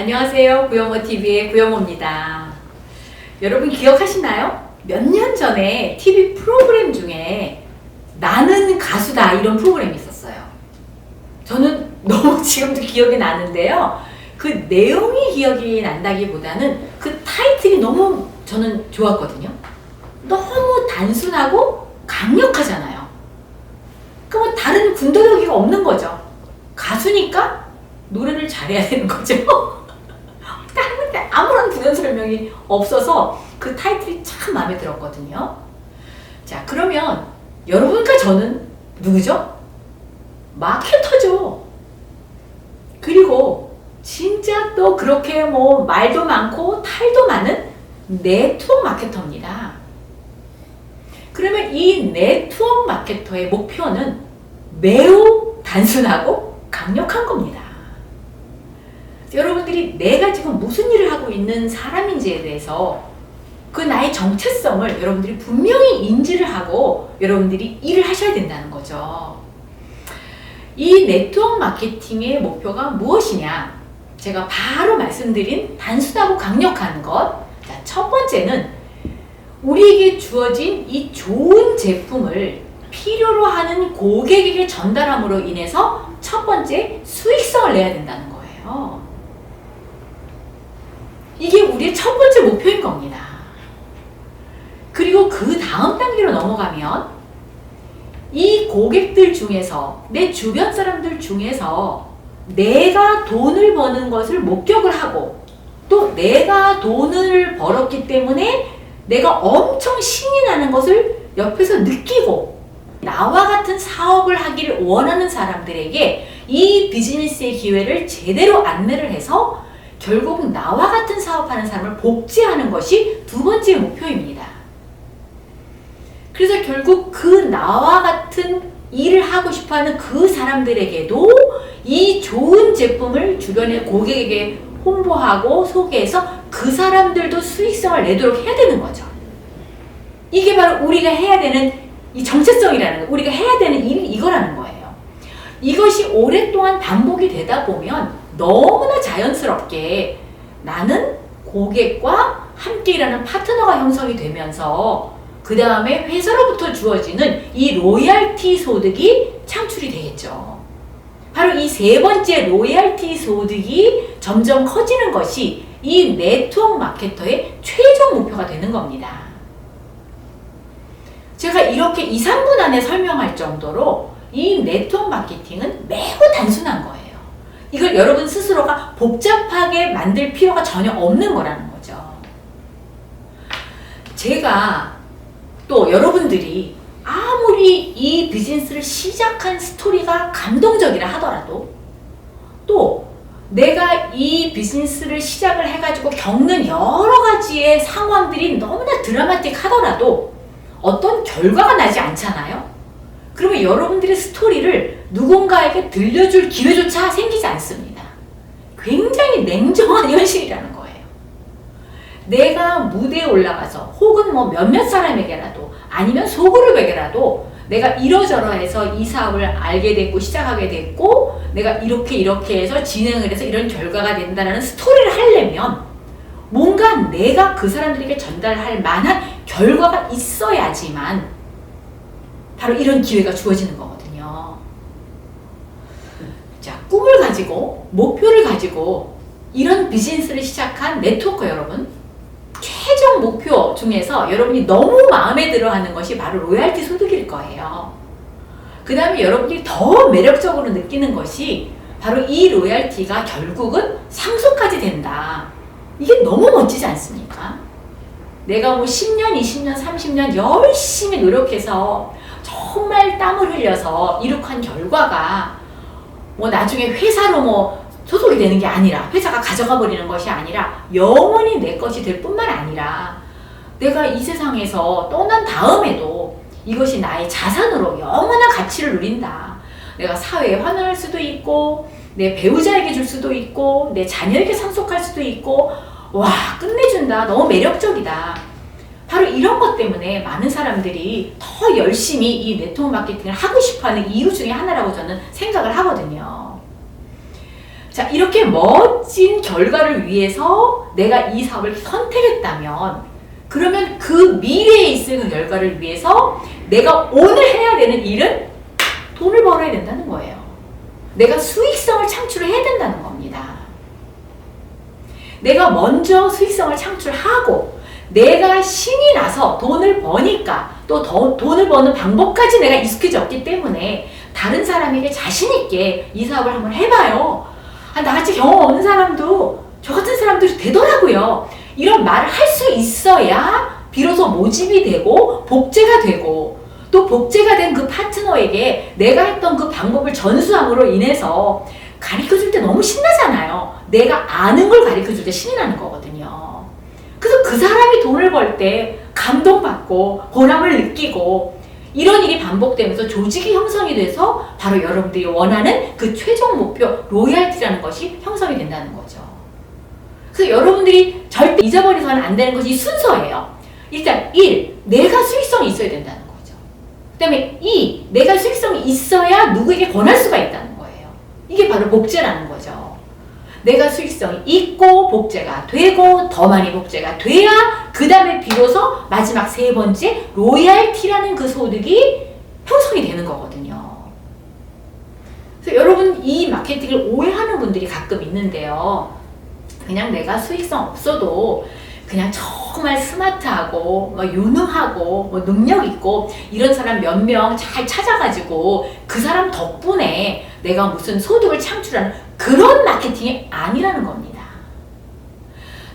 안녕하세요. 구여모TV의 구여모입니다. 여러분 기억하시나요? 몇 년 전에 TV 프로그램 중에 나는 가수다 이런 프로그램이 있었어요. 저는 너무 지금도 기억이 나는데요. 그 내용이 기억이 난다기보다는 그 타이틀이 너무 저는 좋았거든요. 너무 단순하고 강력하잖아요. 그럼 다른 군더더기가 없는 거죠. 가수니까 노래를 잘해야 되는 거죠. 아무런 부연 설명이 없어서 그 타이틀이 참 마음에 들었거든요. 자, 그러면 여러분과 저는 누구죠? 마케터죠. 그리고 진짜 또 그렇게 뭐 말도 많고 탈도 많은 네트워크 마케터입니다. 그러면 이 네트워크 마케터의 목표는 매우 단순하고 강력한 겁니다. 여러분들이 내가 지금 무슨 일을 하고 있는 사람인지에 대해서 그 나의 정체성을 여러분들이 분명히 인지를 하고 여러분들이 일을 하셔야 된다는 거죠. 이 네트워크 마케팅의 목표가 무엇이냐? 제가 바로 말씀드린 단순하고 강력한 것. 자, 첫 번째는 우리에게 주어진 이 좋은 제품을 필요로 하는 고객에게 전달함으로 인해서 첫 번째 수익성을 내야 된다는 거예요. 이게 우리의 첫 번째 목표인 겁니다. 그리고 그 다음 단계로 넘어가면 이 고객들 중에서 내 주변 사람들 중에서 내가 돈을 버는 것을 목격을 하고 또 내가 돈을 벌었기 때문에 내가 엄청 신이 나는 것을 옆에서 느끼고 나와 같은 사업을 하기를 원하는 사람들에게 이 비즈니스의 기회를 제대로 안내를 해서 결국 나와 같은 사업하는 사람을 복제하는 것이 두 번째 목표입니다. 그래서 결국 그 나와 같은 일을 하고 싶어하는 그 사람들에게도 이 좋은 제품을 주변의 고객에게 홍보하고 소개해서 그 사람들도 수익성을 내도록 해야 되는 거죠. 이게 바로 우리가 해야 되는 이 정체성이라는 거, 우리가 해야 되는 일이 이거라는 거예요. 이것이 오랫동안 반복이 되다 보면 너무나 자연스럽게 나는 고객과 함께 일하는 파트너가 형성이 되면서 그 다음에 회사로부터 주어지는 이 로열티 소득이 창출이 되겠죠. 바로 이 세 번째 로열티 소득이 점점 커지는 것이 이 네트워크 마케터의 최종 목표가 되는 겁니다. 제가 이렇게 2, 3분 안에 설명할 정도로 이 네트워크 마케팅은 매우 단순한 거예요. 이걸 여러분 스스로가 복잡하게 만들 필요가 전혀 없는 거라는 거죠. 제가 또 여러분들이 아무리 이 비즈니스를 시작한 스토리가 감동적이라 하더라도 또 내가 이 비즈니스를 시작을 해가지고 겪는 여러 가지의 상황들이 너무나 드라마틱 하더라도 어떤 결과가 나지 않잖아요. 그러면 여러분들의 스토리를 누군가에게 들려줄 기회조차 생기지 않습니다. 굉장히 냉정한 현실이라는 거예요. 내가 무대에 올라가서 혹은 뭐 몇몇 사람에게라도 아니면 소그룹에게라도 내가 이러저러해서 이 사업을 알게 됐고 시작하게 됐고 내가 이렇게 해서 진행을 해서 이런 결과가 된다는 스토리를 하려면 뭔가 내가 그 사람들에게 전달할 만한 결과가 있어야지만 바로 이런 기회가 주어지는 거거든요. 자, 꿈을 가지고 목표를 가지고 이런 비즈니스를 시작한 네트워커 여러분, 최종 목표 중에서 여러분이 너무 마음에 들어 하는 것이 바로 로열티 소득일 거예요. 그 다음에 여러분들이 더 매력적으로 느끼는 것이 바로 이 로열티가 결국은 상속까지 된다. 이게 너무 멋지지 않습니까? 내가 뭐 10년, 20년, 30년 열심히 노력해서 정말 땀을 흘려서 이룩한 결과가 뭐 나중에 회사로 뭐 소속이 되는 게 아니라 회사가 가져가 버리는 것이 아니라 영원히 내 것이 될 뿐만 아니라 내가 이 세상에서 떠난 다음에도 이것이 나의 자산으로 영원한 가치를 누린다. 내가 사회에 환원할 수도 있고 내 배우자에게 줄 수도 있고 내 자녀에게 상속할 수도 있고 와 끝내준다. 너무 매력적이다. 바로 이런 것 때문에 많은 사람들이 더 열심히 이 네트워크 마케팅을 하고 싶어하는 이유 중에 하나라고 저는 생각을 하거든요. 자, 이렇게 멋진 결과를 위해서 내가 이 사업을 선택했다면, 그러면 그 미래에 있을 그 결과를 위해서 내가 오늘 해야 되는 일은 돈을 벌어야 된다는 거예요. 내가 수익성을 창출을 해야 된다는 겁니다. 내가 먼저 수익성을 창출하고 내가 신이 나서 돈을 버니까 또 돈을 버는 방법까지 내가 익숙해졌기 때문에 다른 사람에게 자신있게 이 사업을 한번 해봐요. 나같이 경험 없는 사람도 저 같은 사람들이 되더라고요. 이런 말을 할 수 있어야 비로소 모집이 되고 복제가 되고, 또 복제가 된 그 파트너에게 내가 했던 그 방법을 전수함으로 인해서 가르쳐줄 때 너무 신나잖아요. 내가 아는 걸 가르쳐줄 때 신이 나는 거거든요. 그래서 그 사람이 돈을 벌 때 감동받고 보람을 느끼고, 이런 일이 반복되면서 조직이 형성이 돼서 바로 여러분들이 원하는 그 최종 목표 로열티라는 것이 형성이 된다는 거죠. 그래서 여러분들이 절대 잊어버려서는 안 되는 것이 순서예요. 일단 1. 내가 수익성이 있어야 된다는 거죠. 그 다음에 2. 내가 수익성이 있어야 누구에게 권할 수가 있다는 거예요. 이게 바로 복제라는 거죠. 내가 수익성이 있고 복제가 되고 더 많이 복제가 돼야 그 다음에 비로소 마지막 세 번째 로얄티라는 그 소득이 형성이 되는 거거든요. 그래서 여러분 이 마케팅을 오해하는 분들이 가끔 있는데요. 그냥 내가 수익성 없어도 그냥 정말 스마트하고 뭐 유능하고 뭐 능력 있고 이런 사람 몇 명 잘 찾아가지고 그 사람 덕분에 내가 무슨 소득을 창출하는 그런 마케팅이 아니라는 겁니다.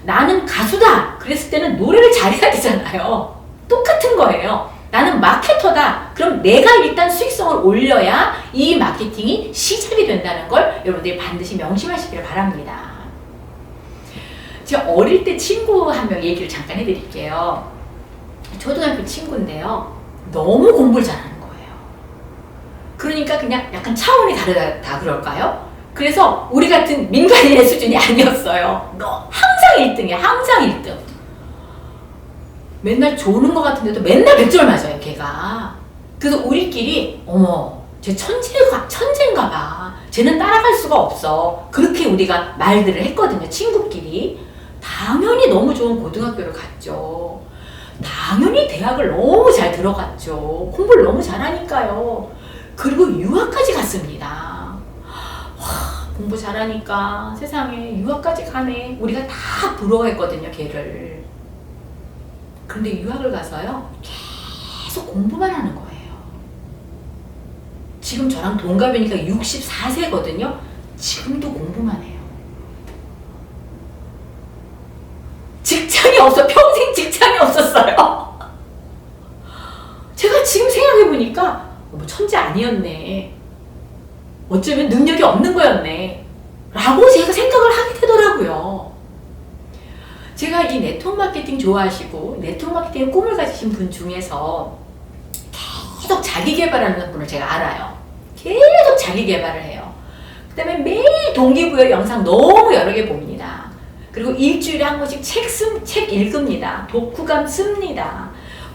나는 가수다 그랬을 때는 노래를 잘해야 되잖아요. 똑같은 거예요. 나는 마케터다. 그럼 내가 일단 수익성을 올려야 이 마케팅이 시작이 된다는 걸 여러분들이 반드시 명심하시기를 바랍니다. 제가 어릴 때 친구 한 명 얘기를 잠깐 해드릴게요. 초등학교 친구인데요. 너무 공부를 잘하는 거예요. 그러니까 그냥 약간 차원이 다르다 그럴까요? 그래서 우리 같은 민간인의 수준이 아니었어요. 항상 1등이야. 항상 1등. 맨날 조는 것 같은데도 맨날 100점 맞아요. 걔가. 그래서 우리끼리 어머 쟤 천재인가 봐. 쟤는 따라갈 수가 없어. 그렇게 우리가 말들을 했거든요. 친구끼리. 당연히 너무 좋은 고등학교를 갔죠. 당연히 대학을 너무 잘 들어갔죠. 공부를 너무 잘하니까요. 그리고 유학까지 갔습니다. 와, 공부 잘하니까 세상에 유학까지 가네. 우리가 다 부러워했거든요, 걔를. 그런데 유학을 가서요, 계속 공부만 하는 거예요. 지금 저랑 동갑이니까 64세거든요. 지금도 공부만 해요. 직장이 없어. 평생 직장이 없었어요. 제가 지금 생각해보니까 뭐 천재 아니었네. 어쩌면 능력이 없는 거였네. 라고 제가 생각을 하게 되더라고요. 제가 이 네트워크 마케팅 좋아하시고 네트워크 마케팅의 꿈을 가지신 분 중에서 계속 자기 개발하는 분을 제가 알아요. 계속 자기 개발을 해요. 그 다음에 매일 동기부여 영상 너무 여러 개 봅니다. 그리고 일주일에 한 권씩 책 읽습니다. 독후감 씁니다.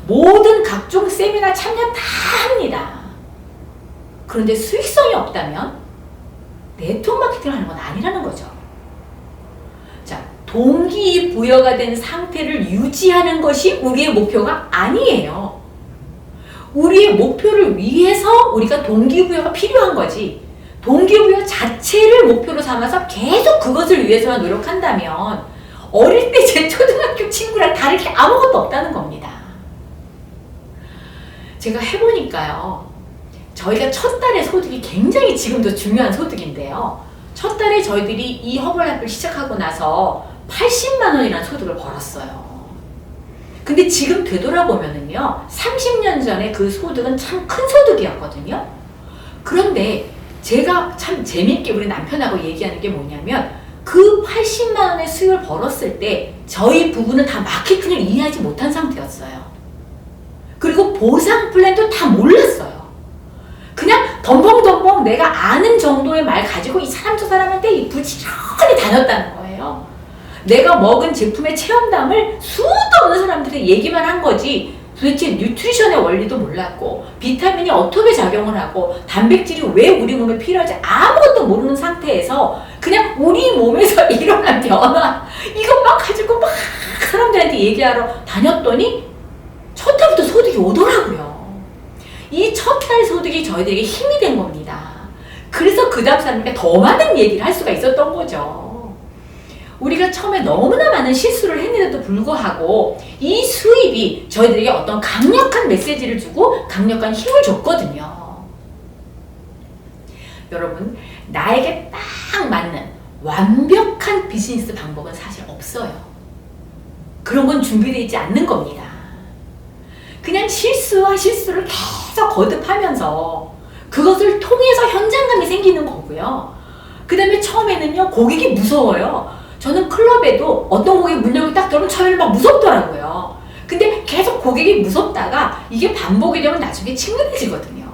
모든 각종 세미나 참여 다 합니다. 그런데 수익성이 없다면 네트워크 마케팅을 하는 건 아니라는 거죠. 자, 동기부여가 된 상태를 유지하는 것이 우리의 목표가 아니에요. 우리의 목표를 위해서 우리가 동기부여가 필요한 거지. 동기부여 자체를 목표로 삼아서 계속 그것을 위해서만 노력한다면 어릴 때 제 초등학교 친구랑 다를 게 아무것도 없다는 겁니다. 제가 해보니까요. 저희가 첫 달의 소득이 굉장히 지금도 중요한 소득인데요. 첫 달에 저희들이 이 허벌라이프를 시작하고 나서 80만 원이라는 소득을 벌었어요. 근데 지금 되돌아보면은요. 30년 전에 그 소득은 참 큰 소득이었거든요. 그런데 제가 참 재미있게 우리 남편하고 얘기하는 게 뭐냐면 그 80만 원의 수익을 벌었을 때 저희 부부는 다 마케팅을 이해하지 못한 상태였어요. 그리고 보상 플랜도 다 몰랐어요. 그냥 덤벙덤벙 내가 아는 정도의 말 가지고 이 사람 저 사람한테 부지런히 다녔다는 거예요. 내가 먹은 제품의 체험담을 수도 없는 사람들이 얘기만 한 거지 도대체 뉴트리션의 원리도 몰랐고 비타민이 어떻게 작용을 하고 단백질이 왜 우리 몸에 필요한지 아무것도 모르는 상태에서 그냥 우리 몸에서 일어난 변화 이것만 가지고 막 사람들한테 얘기하러 다녔더니 첫 달부터 소득이 오더라고요. 이 첫 달 소득이 저희들에게 힘이 된 겁니다. 그래서 그 다음 사람에게 더 많은 얘기를 할 수가 있었던 거죠. 우리가 처음에 너무나 많은 실수를 했는데도 불구하고 이 수입이 저희들에게 어떤 강력한 메시지를 주고 강력한 힘을 줬거든요. 여러분, 나에게 딱 맞는 완벽한 비즈니스 방법은 사실 없어요. 그런 건 준비되어 있지 않는 겁니다. 그냥 실수와 실수를 계속 거듭하면서 그것을 통해서 현장감이 생기는 거고요. 그 다음에 처음에는요, 고객이 무서워요. 저는 클럽에도 어떤 고객이 문 열고 딱 들어오면 처음에는 막 무섭더라고요. 근데 계속 고객이 무섭다가 이게 반복이 되면 나중에 친근해지거든요.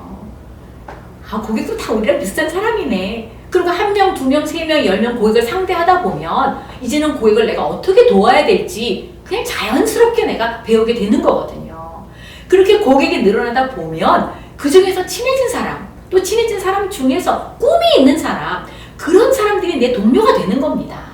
아, 고객도 다 우리랑 비슷한 사람이네. 그리고 1명, 2명, 3명, 10명 고객을 상대하다 보면 이제는 고객을 내가 어떻게 도와야 될지 그냥 자연스럽게 내가 배우게 되는 거거든요. 그렇게 고객이 늘어나다 보면 그 중에서 친해진 사람, 또 친해진 사람 중에서 꿈이 있는 사람, 그런 사람들이 내 동료가 되는 겁니다.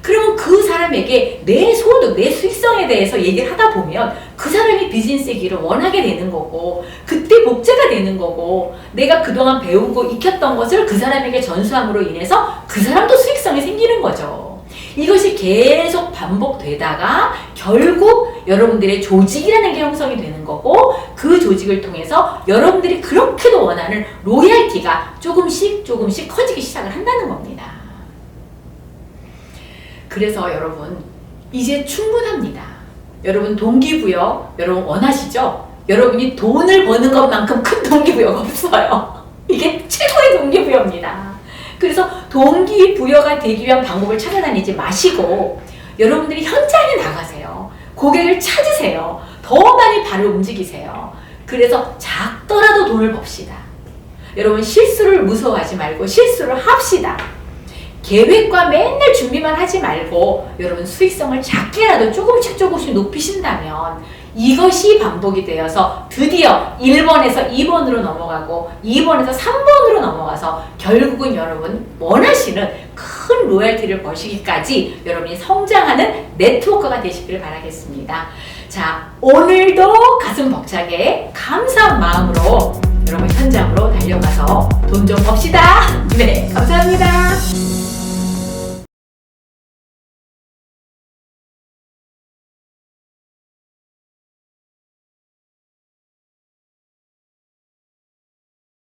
그러면 그 사람에게 내 소득, 내 수익성에 대해서 얘기를 하다 보면 그 사람이 비즈니스의 길을 원하게 되는 거고, 그때 복제가 되는 거고, 내가 그동안 배우고 익혔던 것을 그 사람에게 전수함으로 인해서 그 사람도 수익성이 생기는 거죠. 이것이 계속 반복되다가 결국 여러분들의 조직이라는 게 형성이 되는 거고, 그 조직을 통해서 여러분들이 그렇게도 원하는 로열티가 조금씩 커지기 시작을 한다는 겁니다. 그래서 여러분, 이제 충분합니다. 여러분, 동기부여 여러분 원하시죠? 여러분이 돈을 버는 것만큼 큰 동기부여가 없어요. 이게 최고의 동기부여입니다. 그래서 동기부여가 되기 위한 방법을 찾아다니지 마시고 여러분들이 현장에 나가세요. 고객을 찾으세요. 더 많이 발을 움직이세요. 그래서 작더라도 돈을 법시다. 여러분, 실수를 무서워하지 말고 실수를 합시다. 계획과 맨날 준비만 하지 말고 여러분 수익성을 작게라도 조금씩 높이신다면 이것이 반복이 되어서 드디어 1번에서 2번으로 넘어가고 2번에서 3번으로 넘어가서 결국은 여러분 원하시는 큰 로열티를 버시기까지 여러분이 성장하는 네트워커가 되시길 바라겠습니다. 자, 오늘도 가슴 벅차게 감사한 마음으로 여러분 현장으로 달려가서 돈 좀 법시다. 네, 감사합니다.